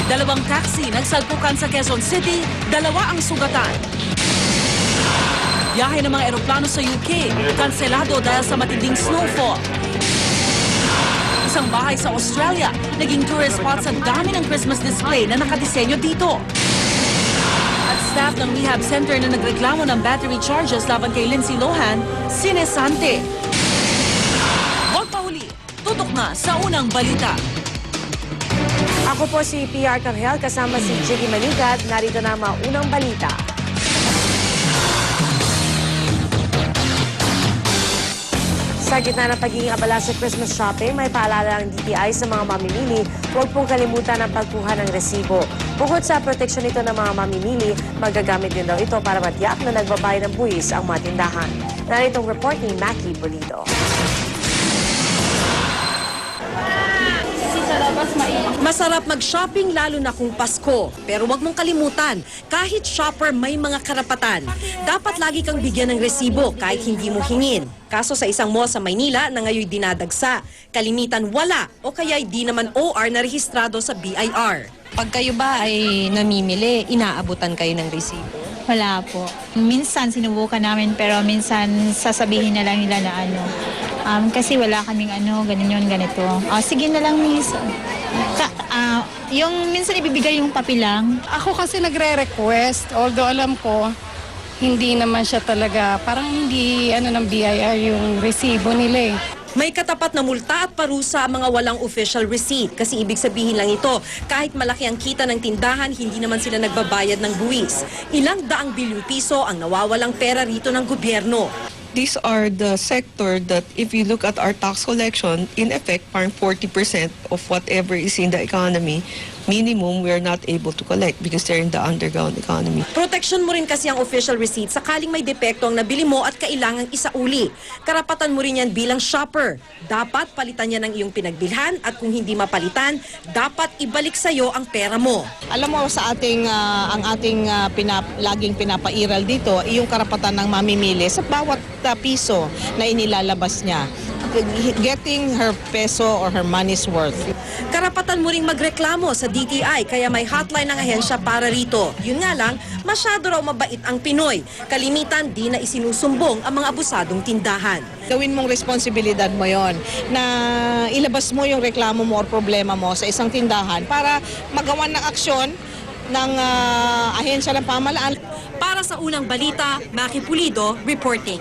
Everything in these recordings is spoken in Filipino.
Dalawang taxi nagsalpukan sa Quezon City, dalawa ang sugatan. Biyahe ng mga eroplano sa UK, kanselado dahil sa matinding snowfall. Isang bahay sa Australia, naging tourist spot sa dami ng Christmas display na nakadisenyo dito. At staff ng rehab center na nagreklamo ng battery charges laban kay Lindsay Lohan, sinesante. Huwag pahuli, tutok na sa unang balita. Ako po si PR Carhel kasama si Jiggy Manigat. Narito na ang mga unang balita. Sa gitna ng pagiging abala sa Christmas shopping, may paalala ng DTI sa mga mamimili, huwag pong kalimutan ang pagkuha ng resibo. Bukod sa proteksyon nito ng mga mamimili, magagamit din daw ito para matiyak na nagbabayad ng buwis ang mga tindahan. Narito ang report ni Mackie Pulido. Masarap mag-shopping lalo na kung Pasko. Pero wag mong kalimutan, kahit shopper may mga karapatan. Dapat lagi kang bigyan ng resibo kahit hindi mo hingin. Kaso sa isang mall sa Maynila na ngayon dinadagsa, kalimitan wala o kaya di naman OR na rehistrado sa BIR. Pag kayo ba ay namimili, inaabutan kayo ng resibo? Wala po. Minsan sinubukan namin pero minsan sasabihin na lang nila na kasi wala kaming ganito. Sige na lang miss. Yung minsan ibibigay yung papilang. Ako kasi nagre-request, although alam ko, hindi naman siya talaga, parang hindi ng BIR yung resibo nila eh. May katapat na multa at parusa ang mga walang official receipt kasi ibig sabihin lang ito, kahit malaki ang kita ng tindahan, hindi naman sila nagbabayad ng buwis. Ilang daang bilyong piso ang nawawalang pera rito ng gobyerno. These are the sector that if you look at our tax collection, in effect, parang 40% of whatever is in the economy, minimum, we are not able to collect because they're in the underground economy. Protection mo rin kasi ang official receipt sakaling may depekto ang nabili mo at kailangang isauli. Karapatan mo rin yan bilang shopper. Dapat palitan yan ng iyong pinagbilhan at kung hindi mapalitan, dapat ibalik sa'yo ang pera mo. Alam mo sa ating laging pinapairal dito, yung karapatan ng mamimili sa bawat piso na inilalabas niya. Getting her peso or her money's worth. Karapatan mo ring magreklamo sa DTI kaya may hotline ng ahensya para rito. Yun nga lang, masyado raw mabait ang Pinoy. Kalimitan di na isinusumbong ang mga abusadong tindahan. Gawin mong responsibilidad mo yon na ilabas mo yung reklamo mo or problema mo sa isang tindahan para magawan ng aksyon ng ahensya ng pamahalaan. Para sa unang balita, Mackie Pulido reporting.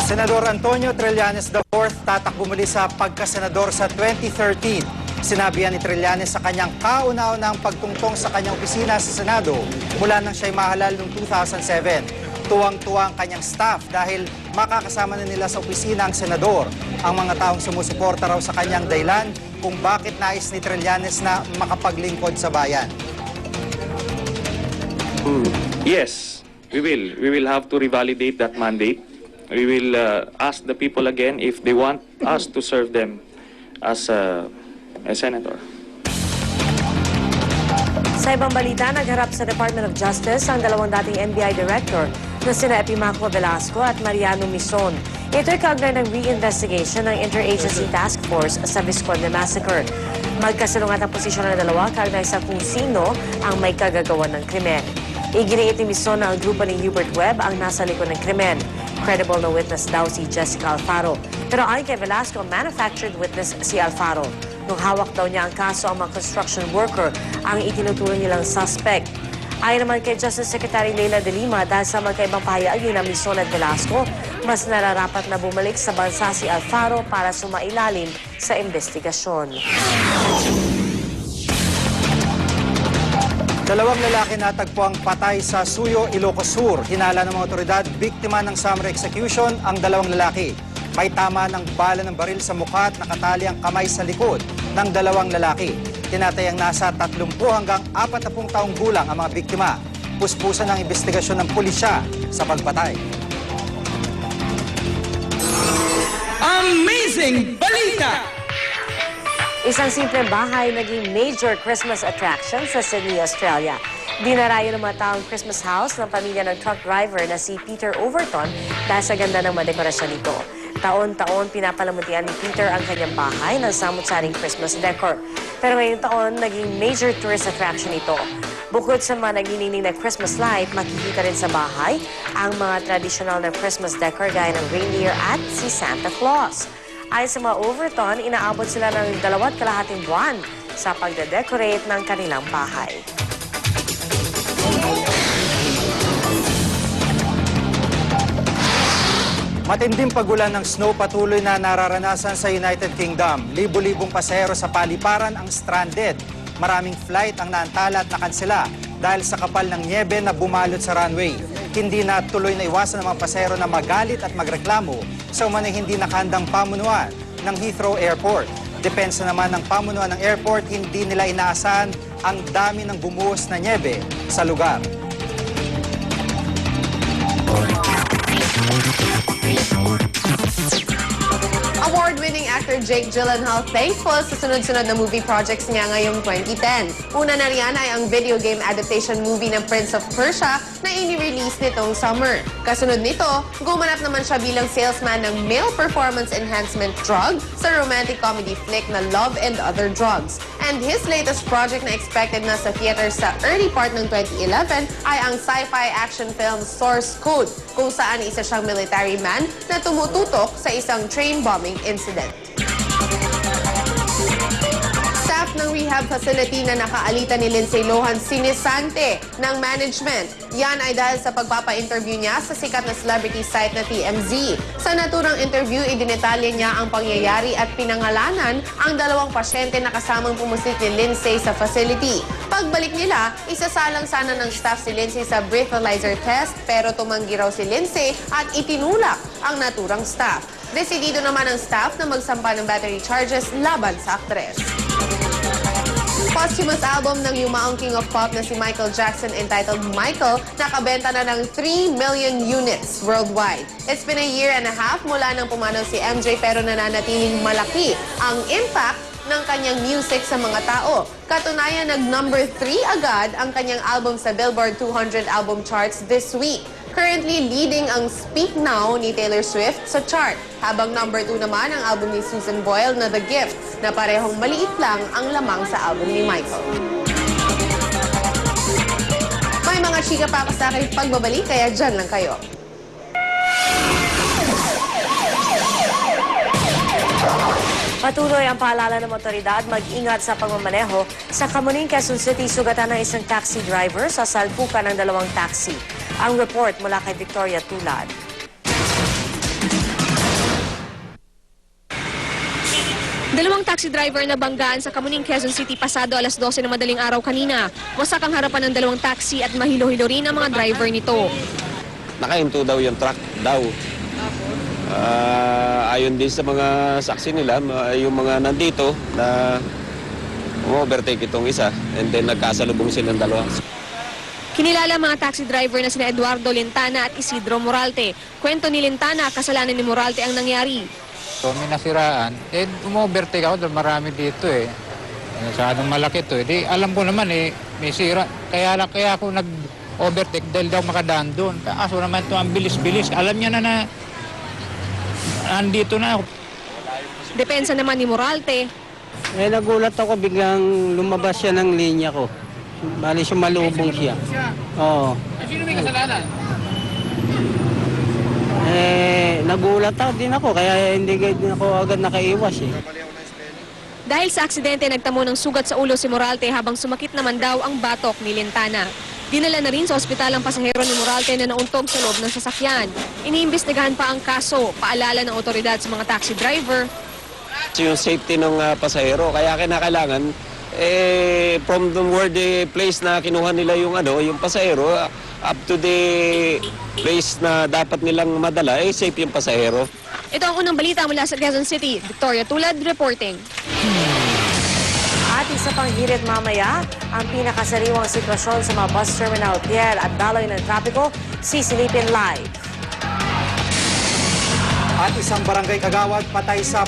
Senador Antonio Trillanes IV tatakbo muli sa pagkasenador sa 2013. Sinabi yan ni Trillanes sa kanyang kauna-unang pagtungtong sa kanyang opisina sa Senado mula nang siya'y mahalal noong 2007. Tuwang-tuwa ang kanyang staff dahil makakasama na nila sa opisina ang senador. Ang mga taong sumusuporta raw sa kanyang dahilan kung bakit nais ni Trillanes na makapaglingkod sa bayan. Yes, we will. We will have to revalidate that mandate. We will ask the people again if they want us to serve them as a senator. Sa ibang balita, nagharap sa Department of Justice ang dalawang dating NBI Director na sina Epimaco Velasco at Mariano Mison. Ito'y kaugnay ng re-investigation ng Interagency Task Force sa Visconde Massacre. Magkasalungat ang posisyon ng dalawa kaugnay sa kung sino ang may kagagawan ng krimen. Iginiit ni Mison na ang grupo ni Hubert Webb ang nasa likod ng krimen. Credible na witness daw si Jessica Alfaro. Pero ayon kay Velasco, manufactured witness si Alfaro. Nung hawak daw niya ang kaso ang mga construction worker ang itinuturing nilang suspect. Ayon naman kay Justice Secretary Leila de Lima, dahil sa magkaibang pahayag na Mison at Velasco, mas nararapat na bumalik sa bansa si Alfaro para sumailalim sa investigasyon. Dalawang lalaki natagpo ang patay sa Suyo, Ilocos Sur. Hinala ng mga otoridad, biktima ng summer execution ang dalawang lalaki. May tama ng bala ng baril sa mukha at nakatali ang kamay sa likod ng dalawang lalaki. Tinatayang nasa 30 hanggang 40 taong gulang ang mga biktima. Puspusan ang investigasyon ng pulisya sa pagpatay. Amazing balita! Isang simpleng bahay naging major Christmas attraction sa Sydney, Australia. Dinarayo ng mga taong Christmas house ng pamilya ng truck driver na si Peter Overton dahil sa ganda ng mga dekorasyon nito. Taon-taon pinapalamutian ni Peter ang kanyang bahay ng samut-saring Christmas decor. Pero ngayong taon, naging major tourist attraction ito. Bukod sa mga nagniningning na Christmas light, makikita rin sa bahay ang mga traditional na Christmas decor gaya ng reindeer at si Santa Claus. Ayon sa mga Overton, inaabot sila ng 2.5 buwan sa pagde-decorate ng kanilang bahay. Matinding pagulan ng snow patuloy na nararanasan sa United Kingdom. Libo-libong pasahero sa paliparan ang stranded. Maraming flight ang naantala at nakansela dahil sa kapal ng niebe na bumalot sa runway. Hindi na tuloy na iwasan ng mga pasahero na magalit at magreklamo sa umano'y hindi nakahandang pamunuan ng Heathrow Airport. Depensa naman ng pamunuan ng airport, hindi nila inaasahan ang dami ng bumuhos na niebe sa lugar. Award-winning actor Jake Gyllenhaal thankful sa sunod-sunod na movie projects niya ngayong 2010. Una na riyan ay ang video game adaptation movie ng Prince of Persia na ini-release nitong summer. Kasunod nito, gumanap naman siya bilang salesman ng male performance enhancement drug sa romantic comedy flick na Love and Other Drugs. And his latest project na expected na sa theater sa early part ng 2011 ay ang sci-fi action film Source Code, kung saan isa siyang military man na tumututok sa isang train bombing incident. Staff ng rehab facility na nakaalitan ni Lindsay Lohan sinisante ng management. Yan ay dahil sa pagpapa-interview niya sa sikat na celebrity site na TMZ. Sa naturang interview, idinetalye niya ang pangyayari at pinangalanan ang 2 pasyente na kasamang pumuslit ni Lindsay sa facility. Pagbalik nila, isasalang sana ng staff si Lindsay sa breathalyzer test pero tumanggi raw si Lindsay at itinulak ang naturang staff. Desidido naman ang staff na magsampa ng battery charges laban sa aktres. Posthumous album ng yumaong King of Pop na si Michael Jackson entitled Michael, nakabenta na ng 3 million units worldwide. It's been a year and a half mula nang pumanaw si MJ pero nananatiling malaki ang impact ng kanyang music sa mga tao. Katunayan, nag-number 3 agad ang kanyang album sa Billboard 200 album charts this week. Currently leading ang Speak Now ni Taylor Swift sa chart, habang number 2 naman ang album ni Susan Boyle na The Gift, na parehong maliit lang ang lamang sa album ni Michael. May mga chika pa sa aking pagbabalik, kaya dyan lang kayo. Patuloy ang paalala ng otoridad mag-ingat sa pagmamaneho sa Camuning, Quezon City. Sugatan ng isang taxi driver sa salpukan ng 2 taxi. Ang report mula kay Victoria Tulad. Dalawang taxi driver na banggaan sa Camuning, Quezon City pasado alas 12 ng madaling araw kanina. Wasak ang harapan ng 2 taxi at mahilo-hilo rin ang mga driver nito. Nakahinto daw yung truck daw. Ayon din sa mga saksi nila, yung mga nandito na overtake itong isa and then nagkasalubong silang 2. Kinilala mga taxi driver na sina Eduardo Lintana at Isidro Moralte. Kwento ni Lintana, kasalanan ni Moralte ang nangyari. So, may nasiraan. Umu-overtake ako dahil marami dito eh. Masyadong malaki to eh. Di, alam ko naman eh, may sira. Kaya ako nag-overtake dahil daw makadaan doon. Kaso naman to ang bilis-bilis. Alam niya na andito na ako. Depensa naman ni Moralte. Nagulat ako, biglang lumabas siya ng linya ko. Bali sumalubong siya. Oo. Sino may kasalanan? Nagulat din ako, kaya hindi ako agad nakaiwas eh. Dahil sa aksidente, nagtamo ng sugat sa ulo si Moralte habang sumakit naman daw ang batok ni Lintana. Dinala na rin sa ospital ang pasahero ni Moralte na nauntog sa loob ng sasakyan. Iniimbestigahan pa ang kaso, paalala ng otoridad sa mga taxi driver. Yung safety ng pasahero, kaya kinakailangan from the where the place na kinuha nila yung yung pasahero up to the place na dapat nilang madala, safe yung pasahero. Ito ang unang balita mula sa Quezon City. Victoria Tulad reporting. At isa pang hirit mamaya, ang pinakasariwang sitwasyon sa mga bus terminal pier at daloy ng trapiko, sisilipin live. At isang barangay kagawad patay sa